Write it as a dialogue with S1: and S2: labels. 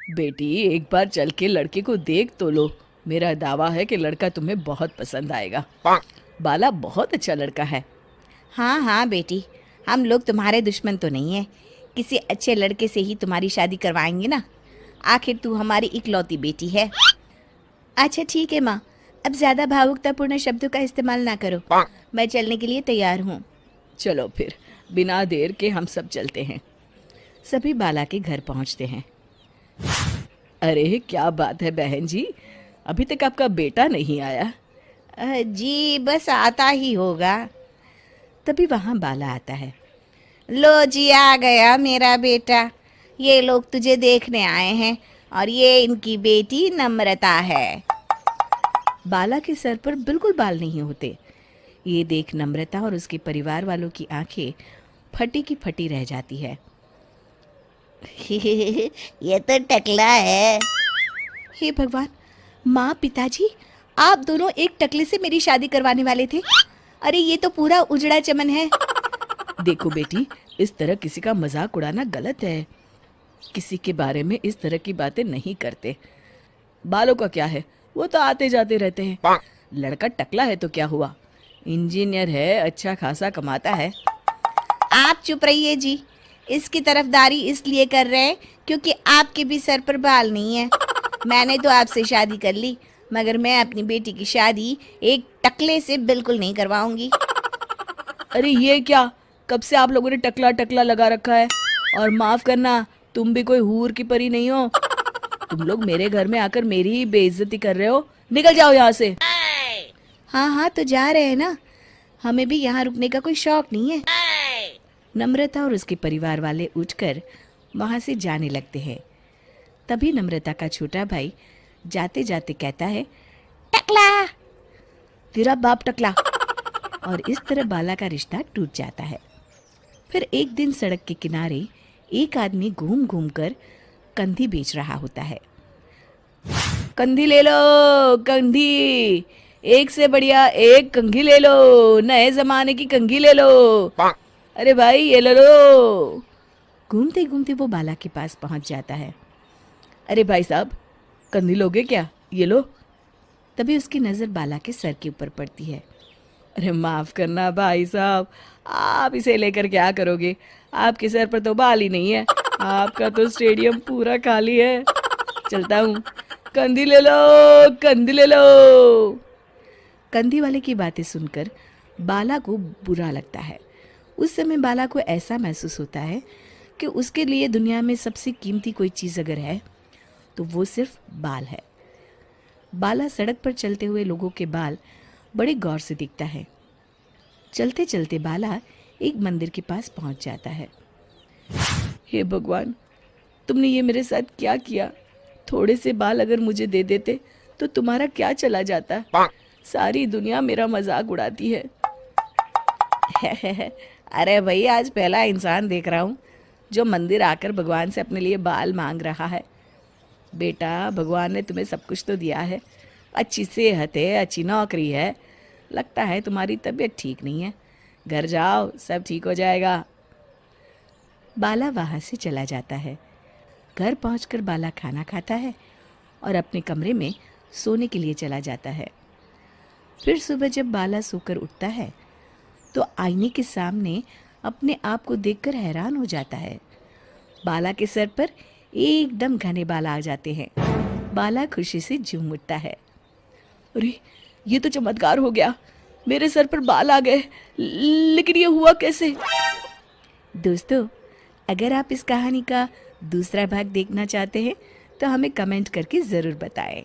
S1: बेटी एक बार चल के लड़के को देख तो लो। मेरा दावा है कि लड़का तुम्हें बहुत पसंद आएगा। बाला बहुत अच्छा लड़का है।
S2: हाँ हाँ बेटी, हम लोग तुम्हारे दुश्मन तो नहीं है। किसी अच्छे लड़के से ही तुम्हारी शादी करवाएंगे ना। आखिर तू हमारी इकलौती बेटी है। अच्छा ठीक है माँ, अब ज़्यादा भावुकतापूर्ण शब्दों का इस्तेमाल ना करो। मैं चलने के लिए तैयार हूँ।
S1: चलो फिर, बिना देर के हम सब चलते हैं। सभी बाला के घर पहुंचते हैं। अरे क्या बात है बहन जी, अभी तक आपका बेटा नहीं आया?
S2: जी बस आता ही होगा।
S1: तभी वहां बाला आता है।
S2: लो जी, आ गया मेरा बेटा। ये लोग तुझे देखने आए हैं और ये इनकी बेटी नम्रता है।
S1: बाला के सर पर बिल्कुल बाल नहीं होते। ये देख नम्रता और उसके परिवार वालों की आंखें फटी की फटी रह जाती है।
S2: ये तो टकला है।
S1: हे भगवान, माँ पिताजी, आप दोनों एक टकले से मेरी शादी करवाने वाले थे।
S2: अरे ये तो पूरा उजड़ा चमन है।
S1: देखो बेटी, इस तरह किसी का मजाक उड़ाना गलत है। किसी के बारे में इस तरह की बातें नहीं करते। बालों का क्या है, वो तो आते जाते रहते हैं। लड़का टकला है तो क्या हुआ, इंजीनियर है, अच्छा खासा कमाता है।
S2: आप चुप रहिए जी। इसकी तरफदारी इसलिए कर रहे हैं क्योंकि आपके भी सर पर बाल नहीं है। मैंने तो आपसे शादी कर ली, मगर मैं अपनी बेटी की शादी एक टकले से बिल्कुल नहीं करवाऊंगी।
S1: अरे ये क्या, कब से आप लोगों ने टकला टकला लगा रखा है? और माफ करना, तुम भी कोई हूर की परी नहीं हो। तुम लोग मेरे घर में आकर मेरी ही बेइज्जती कर रहे हो। निकल जाओ यहाँ से।
S2: हाँ हाँ तो जा रहे हैं ना, हमें भी यहाँ रुकने का कोई शौक नहीं है।
S1: नम्रता और उसके परिवार वाले उठकर वहां से जाने लगते हैं। तभी नम्रता का छोटा भाई जाते जाते कहता है,
S2: टकला।
S1: तेरा बाप टकला। और इस तरह बाला का रिश्ता टूट जाता है। फिर एक दिन सड़क के किनारे एक आदमी घूम घूम कर कंधी बेच रहा होता है। कंधी ले लो, कंधी, एक से बढ़िया एक कंघी ले लो, नए जमाने की कंघी ले लो। अरे भाई ये ले लो। घूमते घूमते वो बाला के पास पहुंच जाता है। अरे भाई साहब, कंधी लोगे क्या? ये लो। तभी उसकी नज़र बाला के सर के ऊपर पड़ती है। अरे माफ़ करना भाई साहब, आप इसे लेकर क्या करोगे? आपके सर पर तो बाल ही नहीं है, आपका तो स्टेडियम पूरा खाली है। चलता हूँ, कंधी ले लो, कंधी ले लो। कंधी वाले की बातें सुनकर बाला को बुरा लगता है। उस समय बाला को ऐसा महसूस होता है कि उसके लिए दुनिया में सबसे कीमती कोई चीज़ अगर है तो वो सिर्फ बाल है। बाला सड़क पर चलते हुए लोगों के बाल बड़े गौर से दिखता है। चलते चलते बाला एक मंदिर के पास पहुंच जाता है। हे भगवान, तुमने ये मेरे साथ क्या किया? थोड़े से बाल अगर मुझे दे देते तो तुम्हारा क्या चला जाता? सारी दुनिया मेरा मजाक उड़ाती है।
S2: अरे भाई, आज पहला इंसान देख रहा हूँ जो मंदिर आकर भगवान से अपने लिए बाल मांग रहा है।
S1: बेटा, भगवान ने तुम्हें सब कुछ तो दिया है, अच्छी सेहत है, अच्छी नौकरी है। लगता है तुम्हारी तबीयत ठीक नहीं है। घर जाओ, सब ठीक हो जाएगा। बाला वहाँ से चला जाता है। घर पहुंचकर बाला खाना खाता है और अपने कमरे में सोने के लिए चला जाता है। फिर सुबह जब बाला सोकर उठता है तो आईने के सामने अपने आप को देखकर हैरान हो जाता है। बाला के सर पर एकदम घने बाल आ जाते हैं। बाला खुशी से झूम उठता है। अरे ये तो चमत्कार हो गया, मेरे सर पर बाल आ गए। लेकिन ये हुआ कैसे? दोस्तों, अगर आप इस कहानी का दूसरा भाग देखना चाहते हैं तो हमें कमेंट करके ज़रूर बताएं।